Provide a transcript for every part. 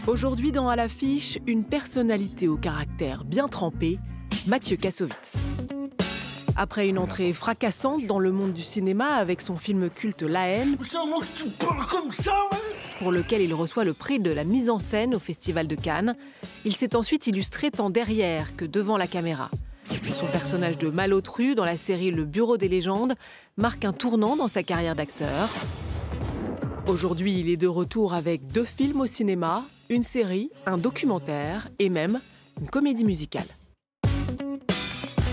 Aujourd'hui dans À l'affiche, une personnalité au caractère bien trempé, Mathieu Kassovitz. Après une entrée fracassante dans le monde du cinéma avec son film culte La Haine, pour lequel il reçoit le prix de la mise en scène au Festival de Cannes, il s'est ensuite illustré tant derrière que devant la caméra. Son personnage de Malotru dans la série Le Bureau des légendes marque un tournant dans sa carrière d'acteur. Aujourd'hui, il est de retour avec 2 films au cinéma, une série, un documentaire et même une comédie musicale.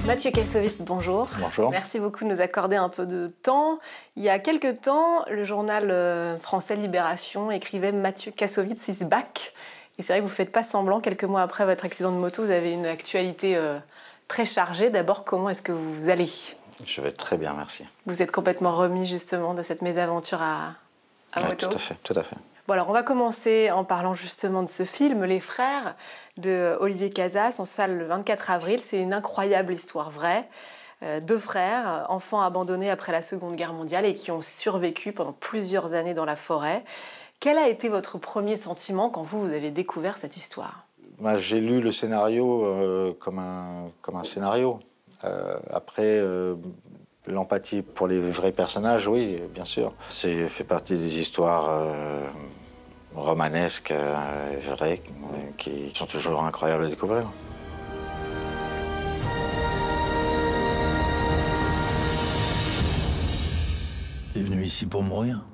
Mathieu Kassovitz, bonjour. Bonjour. Merci beaucoup de nous accorder un peu de temps. Il y a quelques temps, le journal français Libération écrivait « Mathieu Kassovitz is back ». Et c'est vrai que vous ne faites pas semblant, quelques mois après votre accident de moto, vous avez une actualité très chargée. D'abord, comment est-ce que vous allez? Je vais très bien, merci. Vous êtes complètement remis justement de cette mésaventure à moto? Tout à fait, tout à fait. Bon, alors on va commencer en parlant justement de ce film, Les Frères, de Olivier Casas, en salle le 24 avril. C'est une incroyable histoire vraie. 2 frères, enfants abandonnés après la Seconde Guerre mondiale et qui ont survécu pendant plusieurs années dans la forêt. Quel a été votre premier sentiment quand vous avez découvert cette histoire? J'ai lu le scénario comme un scénario. Après, l'empathie pour les vrais personnages, oui, bien sûr. C'est fait partie des histoires romanesques, vraies, qui sont toujours incroyables à découvrir. T'es venu ici pour mourir?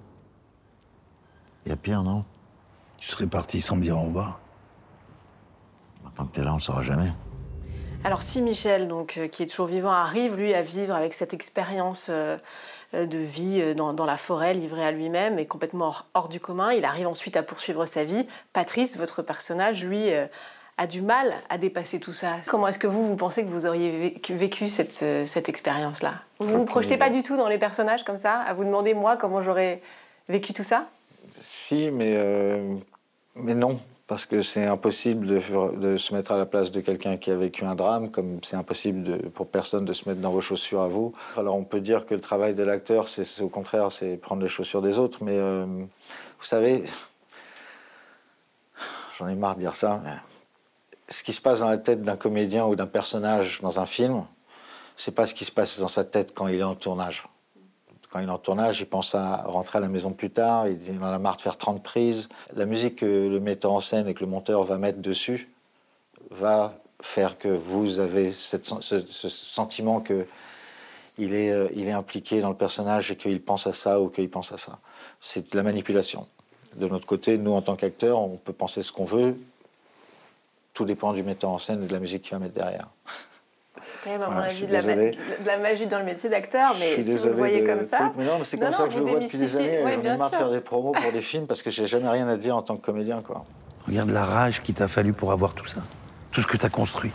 Il y a pire, non? Tu serais parti sans me dire au revoir. Tant que t'es là, on ne saura jamais. Alors si Michel, donc, qui est toujours vivant, arrive lui à vivre avec cette expérience de vie dans la forêt, livré à lui-même et complètement hors du commun, il arrive ensuite à poursuivre sa vie. Patrice, votre personnage, lui, a du mal à dépasser tout ça. Comment est-ce que vous pensez que vous auriez vécu cette expérience-là? Vous ne vous projetez pas du tout dans les personnages comme ça, à vous demander, moi, comment j'aurais vécu tout ça? Si, mais non. Parce que c'est impossible de se mettre à la place de quelqu'un qui a vécu un drame, comme c'est impossible pour personne de se mettre dans vos chaussures à vous. Alors on peut dire que le travail de l'acteur, c'est au contraire, c'est prendre les chaussures des autres, mais vous savez, j'en ai marre de dire ça, mais ce qui se passe dans la tête d'un comédien ou d'un personnage dans un film, c'est pas ce qui se passe dans sa tête quand il est en tournage. Quand il est en tournage, il pense à rentrer à la maison plus tard, il en a marre de faire 30 prises. La musique que le metteur en scène et que le monteur va mettre dessus va faire que vous avez ce sentiment qu'il est impliqué dans le personnage et qu'il pense à ça ou qu'il pense à ça. C'est de la manipulation. De notre côté, nous, en tant qu'acteurs, on peut penser ce qu'on veut. Tout dépend du metteur en scène et de la musique qu'il va mettre derrière. Quand même, à mon avis, de la magie dans le métier d'acteur, mais si vous le voyez comme ça... Mais non, c'est comme ça que je le vois depuis des années. J'en ai marre de faire des promos pour des films parce que j'ai jamais rien à dire en tant que comédien, quoi. Regarde la rage qu'il t'a fallu pour avoir tout ça. Tout ce que t'as construit.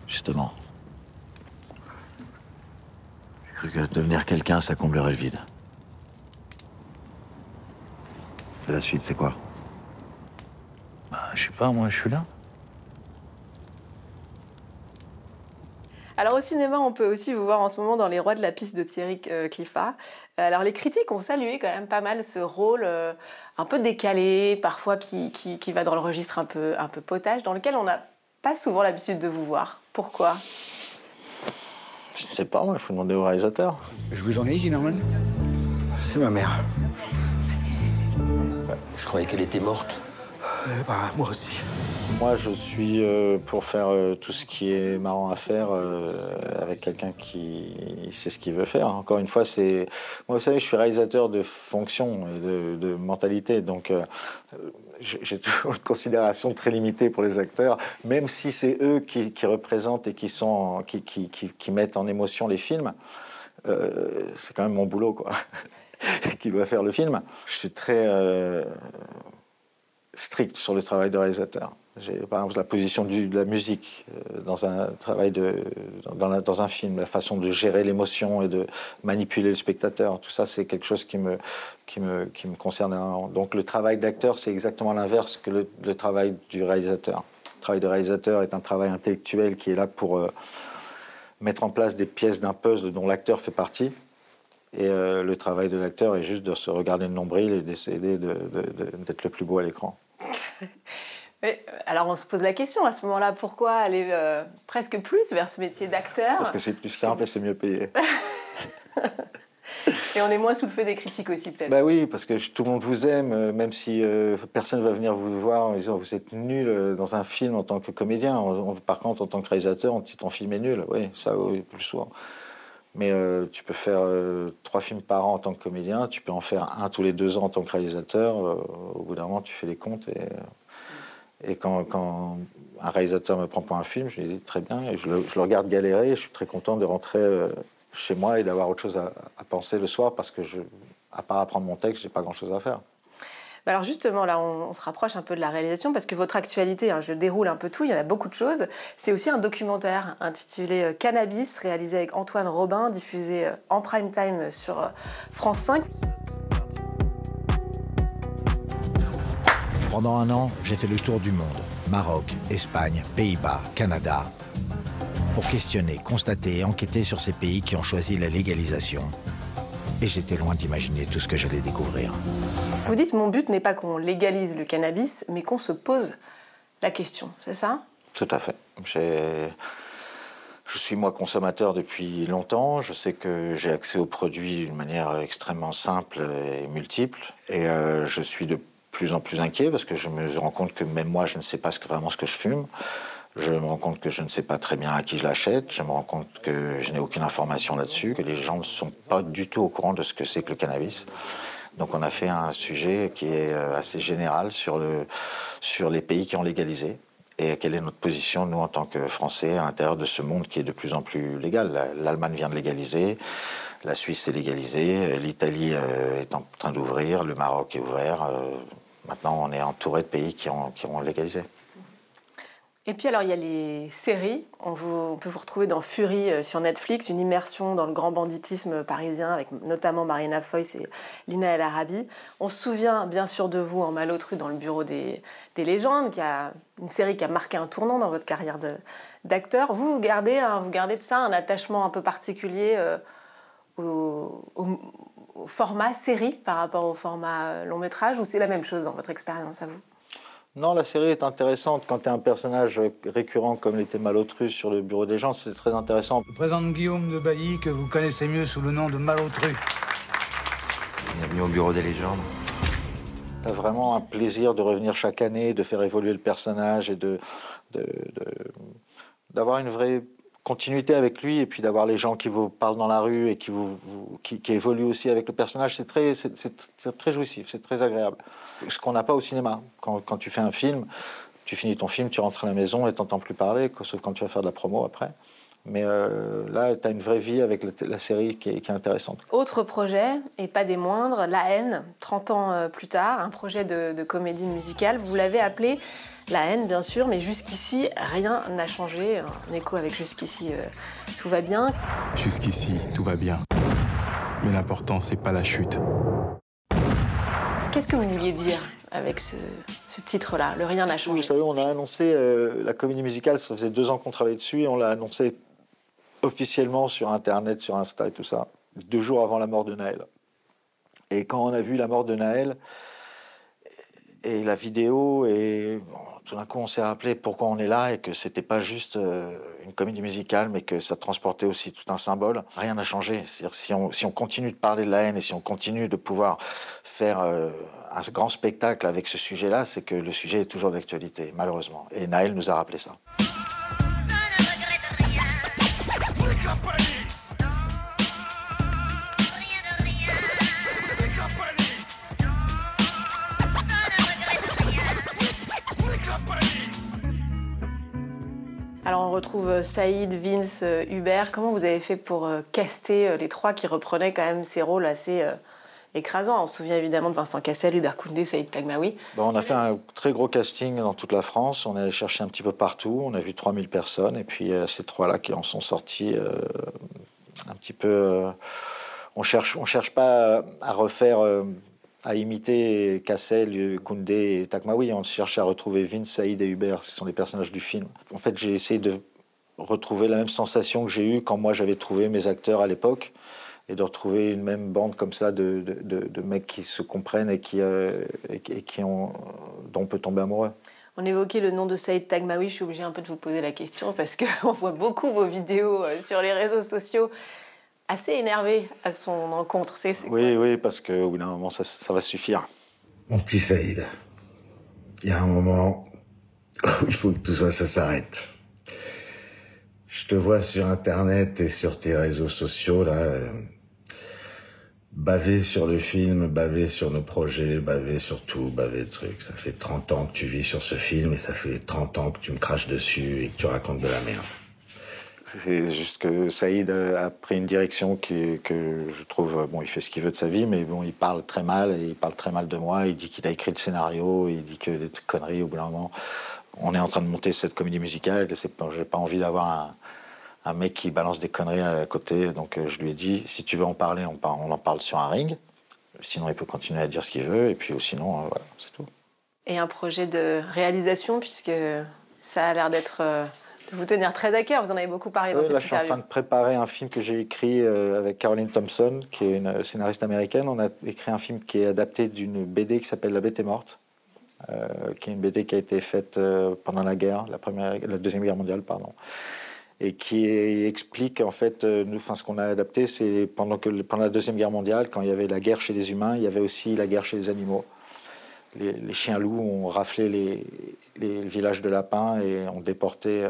Justement. J'ai cru que devenir quelqu'un, ça comblerait le vide. Et la suite, c'est quoi? Je sais pas, moi, je suis là. Alors au cinéma, on peut aussi vous voir en ce moment dans Les Rois de la piste de Thierry Cliffat. Alors les critiques ont salué quand même pas mal ce rôle un peu décalé, parfois qui va dans le registre un peu potage, dans lequel on n'a pas souvent l'habitude de vous voir. Pourquoi? Je ne sais pas, il faut demander au réalisateur. Je vous ennuie, Zimmerman? C'est ma mère. Je croyais qu'elle était morte. Moi aussi. Moi, je suis pour faire tout ce qui est marrant à faire avec quelqu'un qui sait ce qu'il veut faire. Encore une fois, moi, vous savez, je suis réalisateur de fonction et de mentalité, donc j'ai toujours une considération très limitée pour les acteurs, même si c'est eux qui représentent et qui mettent en émotion les films. C'est quand même mon boulot, quoi, qui doit faire le film. Je suis très strict sur le travail de réalisateur. J'ai par exemple la position de la musique dans un travail dans un film, la façon de gérer l'émotion et de manipuler le spectateur. Tout ça, c'est quelque chose qui me concerne énormément. Donc le travail d'acteur, c'est exactement l'inverse que le travail du réalisateur. Le travail de réalisateur est un travail intellectuel qui est là pour mettre en place des pièces d'un puzzle dont l'acteur fait partie. Et le travail de l'acteur est juste de se regarder le nombril et d'essayer d'être le plus beau à l'écran. Mais, alors on se pose la question à ce moment-là, pourquoi aller presque plus vers ce métier d'acteur? Parce que c'est plus simple et c'est mieux payé. Et on est moins sous le feu des critiques aussi, peut-être. Bah oui, parce que tout le monde vous aime, même si personne ne va venir vous voir en disant vous êtes nul dans un film en tant que comédien. Par contre, en tant que réalisateur, on dit ton film est nul. Oui, ça, oui, plus souvent. Mais tu peux faire 3 films par an en tant que comédien, tu peux en faire 1 tous les 2 ans en tant que réalisateur. Au bout d'un moment, tu fais les comptes. Et quand un réalisateur me prend pour un film, je lui dis très bien, et je le regarde galérer, et je suis très content de rentrer chez moi et d'avoir autre chose à penser le soir, parce que, à part apprendre mon texte, j'ai pas grand-chose à faire. Alors justement, là, on se rapproche un peu de la réalisation, parce que votre actualité, hein, je déroule un peu tout, il y en a beaucoup de choses. C'est aussi un documentaire intitulé Cannabis, réalisé avec Antoine Robin, diffusé en prime time sur France 5. Pendant 1 an, j'ai fait le tour du monde. Maroc, Espagne, Pays-Bas, Canada. Pour questionner, constater et enquêter sur ces pays qui ont choisi la légalisation. Et j'étais loin d'imaginer tout ce que j'allais découvrir. Vous dites, mon but n'est pas qu'on légalise le cannabis, mais qu'on se pose la question, c'est ça? Tout à fait. Je suis, moi, consommateur depuis longtemps. Je sais que j'ai accès aux produits d'une manière extrêmement simple et multiple. Et je suis de plus en plus inquiet, parce que je me rends compte que même moi, je ne sais pas vraiment ce que je fume. Je me rends compte que je ne sais pas très bien à qui je l'achète. Je me rends compte que je n'ai aucune information là-dessus, que les gens ne sont pas du tout au courant de ce que c'est que le cannabis. Donc on a fait un sujet qui est assez général sur les pays qui ont légalisé et quelle est notre position, nous, en tant que Français, à l'intérieur de ce monde qui est de plus en plus légal. L'Allemagne vient de légaliser, la Suisse est légalisée, l'Italie est en train d'ouvrir, le Maroc est ouvert. Maintenant, on est entouré de pays qui ont légalisé. Et puis alors, il y a les séries. On peut vous retrouver dans Fury sur Netflix, une immersion dans le grand banditisme parisien, avec notamment Marina Foïs et Lina El Arabi. On se souvient bien sûr de vous en Malotru dans le bureau des légendes, une série qui a marqué un tournant dans votre carrière d'acteur. Vous gardez de ça un attachement un peu particulier au format série par rapport au format long métrage, ou c'est la même chose dans votre expérience à vous? Non, la série est intéressante. Quand tu es un personnage récurrent comme l'était Malotru sur le bureau des gens, c'est très intéressant. Je présente Guillaume de Bailly, que vous connaissez mieux sous le nom de Malotru. Bienvenue au bureau des légendes. Tu as vraiment un plaisir de revenir chaque année, de faire évoluer le personnage et d'avoir une vraie continuité avec lui, et puis d'avoir les gens qui vous parlent dans la rue et qui évoluent aussi avec le personnage. C'est très jouissif, c'est très agréable. Ce qu'on n'a pas au cinéma. Quand tu fais un film, tu finis ton film, tu rentres à la maison et tu n'entends plus parler, sauf quand tu vas faire de la promo après. Mais là, tu as une vraie vie avec la série qui est intéressante. Autre projet, et pas des moindres, La Haine, 30 ans plus tard, un projet de comédie musicale. Vous l'avez appelé La Haine, bien sûr, mais jusqu'ici, rien n'a changé. Un écho avec Jusqu'ici, tout va bien. Jusqu'ici, tout va bien. Mais l'important, c'est pas la chute. Qu'est-ce que vous vouliez dire avec ce titre-là, Le Rien n'a changé? Vous savez, on a annoncé la comédie musicale, ça faisait 2 ans qu'on travaillait dessus, et on l'a annoncé officiellement sur Internet, sur Insta et tout ça, 2 jours avant la mort de Naël. Et quand on a vu la mort de Naël et la vidéo, et tout d'un coup on s'est rappelé pourquoi on est là, et que c'était pas juste une comédie musicale, mais que ça transportait aussi tout un symbole. Rien n'a changé. C'est-à-dire, si on continue de parler de la haine, et si on continue de pouvoir faire un grand spectacle avec ce sujet-là, c'est que le sujet est toujours d'actualité, malheureusement. Et Naël nous a rappelé ça. Alors on retrouve Saïd, Vince, Hubert. Comment vous avez fait pour caster les 3 qui reprenaient quand même ces rôles assez écrasants? On se souvient évidemment de Vincent Cassel, Hubert Koundé, Saïd Tagmaoui. On a fait un très gros casting dans toute la France. On est allé chercher un petit peu partout. On a vu 3000 personnes. Et puis ces 3-là qui en sont sortis un petit peu... on cherche pas à refaire... à imiter Cassel, Koundé et Tagmaoui. On cherche à retrouver Vince, Saïd et Hubert. Ce sont les personnages du film. En fait, j'ai essayé de retrouver la même sensation que j'ai eue quand moi j'avais trouvé mes acteurs à l'époque. et de retrouver une même bande comme ça de mecs qui se comprennent et dont on peut tomber amoureux. On évoquait le nom de Saïd Taghmaoui, je suis obligée un peu de vous poser la question parce qu'on voit beaucoup vos vidéos sur les réseaux sociaux assez énervé à son encontre. Oui, parce qu'au bout d'un moment, ça va suffire. Mon petit Saïd, il y a un moment où il faut que tout ça s'arrête. Je te vois sur Internet et sur tes réseaux sociaux, là, baver sur le film, baver sur nos projets, baver sur tout, baver le truc. Ça fait 30 ans que tu vis sur ce film et ça fait 30 ans que tu me craches dessus et que tu racontes de la merde. C'est juste que Saïd a pris une direction que je trouve... Bon, il fait ce qu'il veut de sa vie, mais bon, il parle très mal, et il parle très mal de moi. Il dit qu'il a écrit le scénario, il dit que des conneries au bout d'un moment. On est en train de monter cette comédie musicale, et j'ai pas envie d'avoir un mec qui balance des conneries à côté. Donc je lui ai dit, si tu veux en parler, on en parle sur un ring. Sinon, il peut continuer à dire ce qu'il veut, et puis sinon, voilà, c'est tout. Et un projet de réalisation, puisque ça a l'air d'être... de vous tenir très à cœur, vous en avez beaucoup parlé dans cette interview. Je suis en train de préparer un film que j'ai écrit avec Caroline Thompson, qui est une scénariste américaine. On a écrit un film qui est adapté d'une BD qui s'appelle La Bête est morte, qui est une BD qui a été faite pendant la guerre, la Deuxième Guerre mondiale, pardon, et qui explique en fait, ce qu'on a adapté, c'est pendant la Deuxième Guerre mondiale, quand il y avait la guerre chez les humains, il y avait aussi la guerre chez les animaux. Les chiens loups ont raflé les villages de lapins et ont déporté.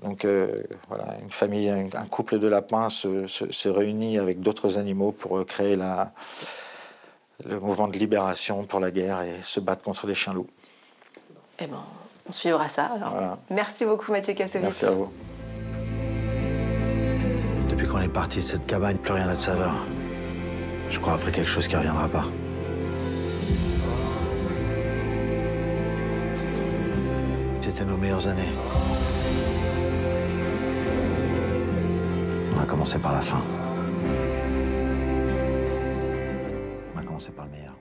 Voilà, une famille, un couple de lapins se réunit avec d'autres animaux pour créer le mouvement de libération pour la guerre et se battre contre les chiens loups. Eh ben, on suivra ça. Alors. Voilà. Merci beaucoup, Mathieu Kassovitz. Merci à vous. Depuis qu'on est parti de cette cabane, plus rien n'a de saveur. Je crois après quelque chose qui ne reviendra pas. C'était nos meilleures années. On a commencé par la fin. On a commencé par le meilleur.